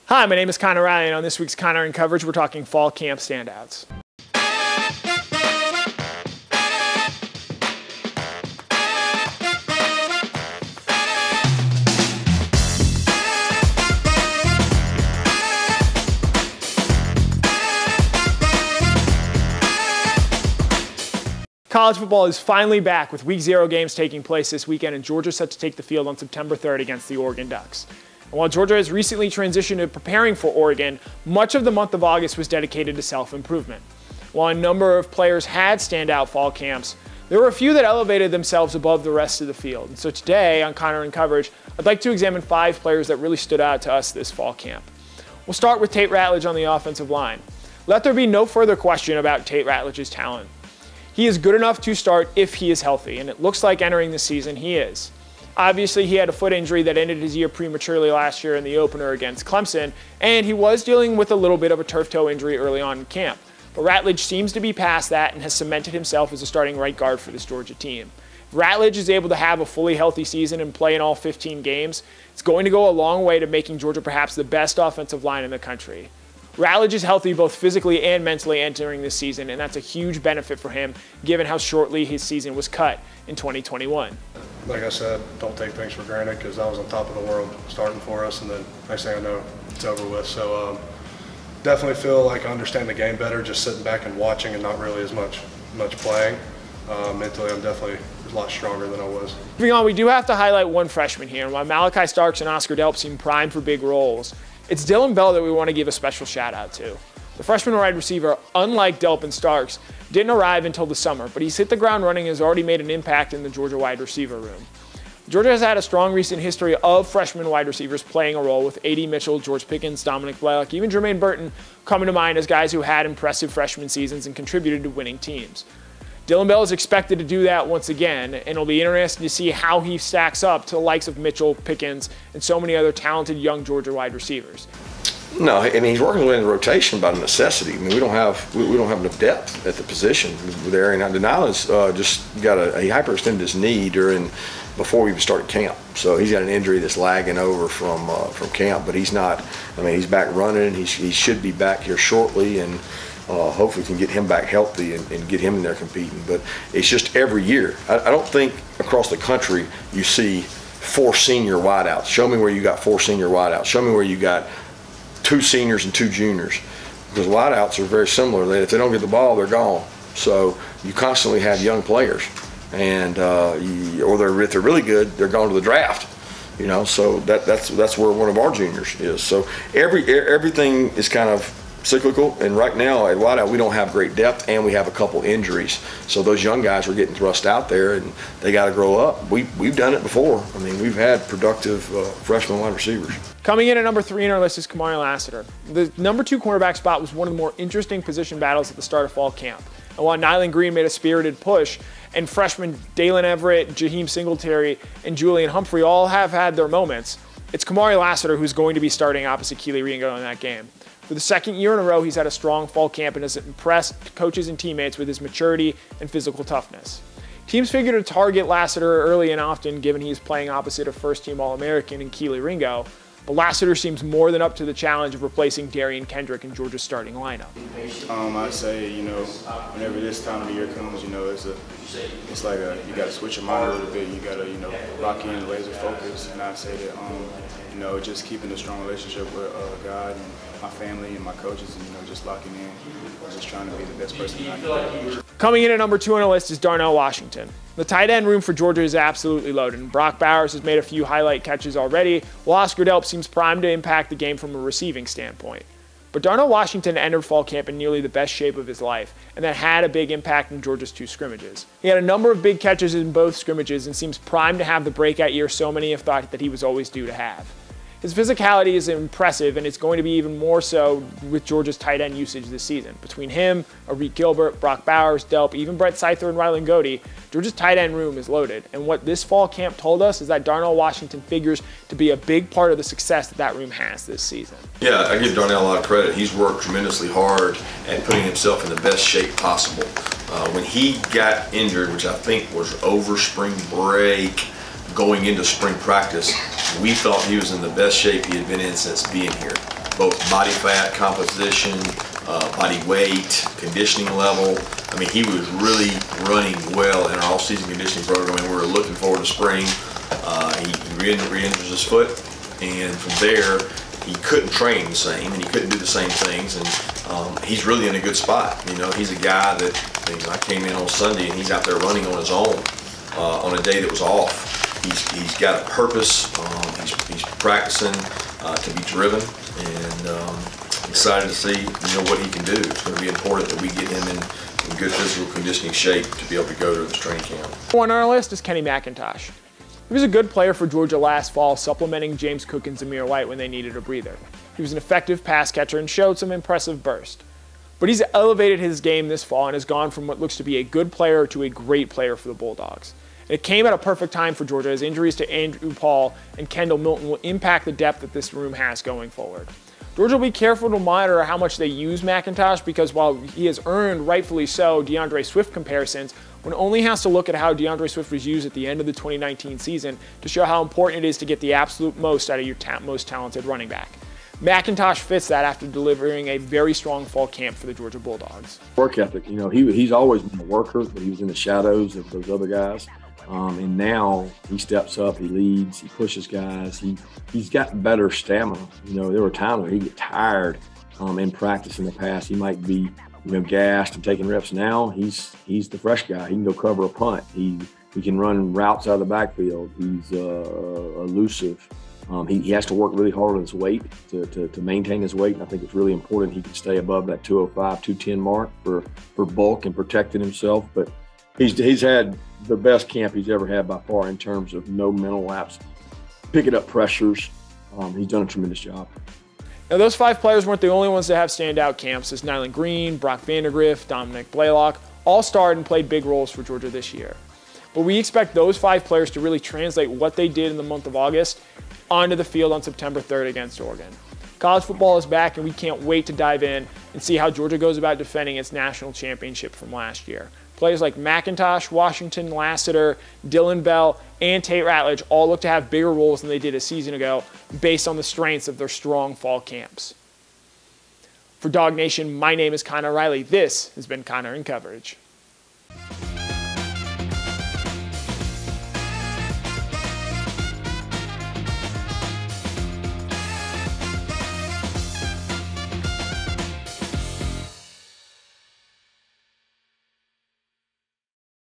Hi, my name is Connor Riley, and on this week's Connor in Coverage, we're talking fall camp standouts. College football is finally back with Week 0 games taking place this weekend, and Georgia set to take the field on September 3rd against the Oregon Ducks. And while Georgia has recently transitioned to preparing for Oregon, much of the month of August was dedicated to self-improvement. While a number of players had standout fall camps, there were a few that elevated themselves above the rest of the field. And so today on Connor in Coverage, I'd like to examine 5 players that really stood out to us this fall camp. We'll start with Tate Ratliff on the offensive line. Let there be no further question about Tate Ratliff's talent. He is good enough to start if he is healthy, and it looks like entering the season he is. Obviously, he had a foot injury that ended his year prematurely last year in the opener against Clemson, and he was dealing with a little bit of a turf toe injury early on in camp. But Ratliff seems to be past that and has cemented himself as a starting right guard for this Georgia team. If Ratliff is able to have a fully healthy season and play in all 15 games, it's going to go a long way to making Georgia perhaps the best offensive line in the country. Ratliff is healthy both physically and mentally entering this season, and that's a huge benefit for him given how shortly his season was cut in 2021. Like I said, don't take things for granted because I was on top of the world starting for us, and then next thing I know, it's over with. So definitely feel like I understand the game better just sitting back and watching and not really as much playing. Mentally, I'm definitely a lot stronger than I was. Moving on, we do have to highlight one freshman here, and while Malachi Starks and Oscar Delp seem primed for big roles, it's Dylan Bell that we want to give a special shout out to. The freshman wide receiver, unlike Delp and Starks, didn't arrive until the summer, but he's hit the ground running and has already made an impact in the Georgia wide receiver room. Georgia has had a strong recent history of freshman wide receivers playing a role, with A.D. Mitchell, George Pickens, Dominic Blaylock, even Jermaine Burton coming to mind as guys who had impressive freshman seasons and contributed to winning teams. Dylan Bell is expected to do that once again, and it'll be interesting to see how he stacks up to the likes of Mitchell, Pickens, and so many other talented young Georgia wide receivers. No, I mean, he's working in the rotation by necessity. I mean, we don't have enough depth at the position there. And Denal's just got he hyperextended his knee before we even started camp. So he's got an injury that's lagging over from camp, but he's not. I mean, he's back running. He should be back here shortly, and hopefully can get him back healthy and get him in there competing. But it's just every year. I don't think across the country you see 4 senior wideouts. Show me where you got 4 senior wideouts. Show me where you got 2 seniors and 2 juniors. Because wideouts are very similar. If they don't get the ball, they're gone. So you constantly have young players, and or if they're really good, they're going to the draft. You know, so that's where one of our juniors is. So everything is kind of cyclical, and right now at wideout we don't have great depth, and we have a couple injuries. So those young guys are getting thrust out there, and they got to grow up. We've done it before. I mean, we've had productive freshman wide receivers. Coming in at number 3 in our list is Kamari Lassiter. The number 2 cornerback spot was one of the more interesting position battles at the start of fall camp. And while Nyland Green made a spirited push, and freshmen Dalen Everett, Jaheim Singletary, and Julian Humphrey all have had their moments, it's Kamari Lassiter who's going to be starting opposite Keely Ringo in that game. For the second year in a row, he's had a strong fall camp and has impressed coaches and teammates with his maturity and physical toughness. Teams figure to target Lassiter early and often, given he's playing opposite a first-team All-American in Keely Ringo, but Lassiter seems more than up to the challenge of replacing Darian Kendrick in Georgia's starting lineup. I'd say, whenever this time of the year comes, it's like you got to switch your mind a little bit. You got to, lock in, laser focus, and I'd say that, just keeping a strong relationship with God and my family and my coaches, and just locking in, just trying to be the best person that I can be. Coming in at number 2 on our list is Darnell Washington. The tight end room for Georgia is absolutely loaded, and Brock Bowers has made a few highlight catches already, while Oscar Delp seems primed to impact the game from a receiving standpoint. But Darnell Washington entered fall camp in nearly the best shape of his life, and that had a big impact in Georgia's 2 scrimmages. He had a number of big catches in both scrimmages and seems primed to have the breakout year so many have thought that he was always due to have. His physicality is impressive, and it's going to be even more so with Georgia's tight end usage this season. Between him, Arik Gilbert, Brock Bowers, Delp, even Brett Seither and Rylan Goody, Georgia's tight end room is loaded. And what this fall camp told us is that Darnell Washington figures to be a big part of the success that room has this season. Yeah, I give Darnell a lot of credit. He's worked tremendously hard at putting himself in the best shape possible. When he got injured, which I think was over spring break, going into spring practice, we thought he was in the best shape he had been in since being here. both body fat composition, body weight, conditioning level. I mean, he was really running well in our all-season conditioning program, and we were looking forward to spring. He re-injures his foot, and from there, he couldn't train the same, and he couldn't do the same things, and he's really in a good spot. You know, he's a guy that, you know, I came in on Sunday, and he's out there running on his own on a day that was off. He's got a purpose. He's practicing to be driven, and excited to see, you know, what he can do. It's going to be important that we get him in good physical conditioning shape to be able to go to this training camp. One on our list is Kenny McIntosh. He was a good player for Georgia last fall, supplementing James Cook and Zamir White when they needed a breather. He was an effective pass catcher and showed some impressive burst. But he's elevated his game this fall and has gone from what looks to be a good player to a great player for the Bulldogs. It came at a perfect time for Georgia, as injuries to Andrew Paul and Kendall Milton will impact the depth that this room has going forward. Georgia will be careful to monitor how much they use McIntosh, because while he has earned, rightfully so, DeAndre Swift comparisons, one only has to look at how DeAndre Swift was used at the end of the 2019 season to show how important it is to get the absolute most out of your most talented running back. McIntosh fits that after delivering a very strong fall camp for the Georgia Bulldogs. Work ethic, you know, he's always been a worker, but he was in the shadows of those other guys. And now he steps up, he leads, he pushes guys, he's got better stamina. You know, there were times where he'd get tired in practice in the past. He might be, you know, gassed and taking reps. Now he's the fresh guy. He can go cover a punt. He can run routes out of the backfield. He's elusive. He has to work really hard on his weight to maintain his weight, and I think it's really important he can stay above that 205, 210 mark for bulk and protecting himself. But he's had the best camp he's ever had by far in terms of no mental lapse, picking up pressures. He's done a tremendous job. Now, those 5 players weren't the only ones to have standout camps, as Nyland Green, Brock Vandegrift, Dominic Blaylock all starred and played big roles for Georgia this year. But we expect those 5 players to really translate what they did in the month of August onto the field on September 3rd against Oregon. College football is back, and we can't wait to dive in and see how Georgia goes about defending its national championship from last year. Players like McIntosh, Washington, Lassiter, Dylan Bell, and Tate Ratliff all look to have bigger roles than they did a season ago based on the strengths of their strong fall camps. For DawgNation, my name is Connor Riley. This has been Connor in Coverage.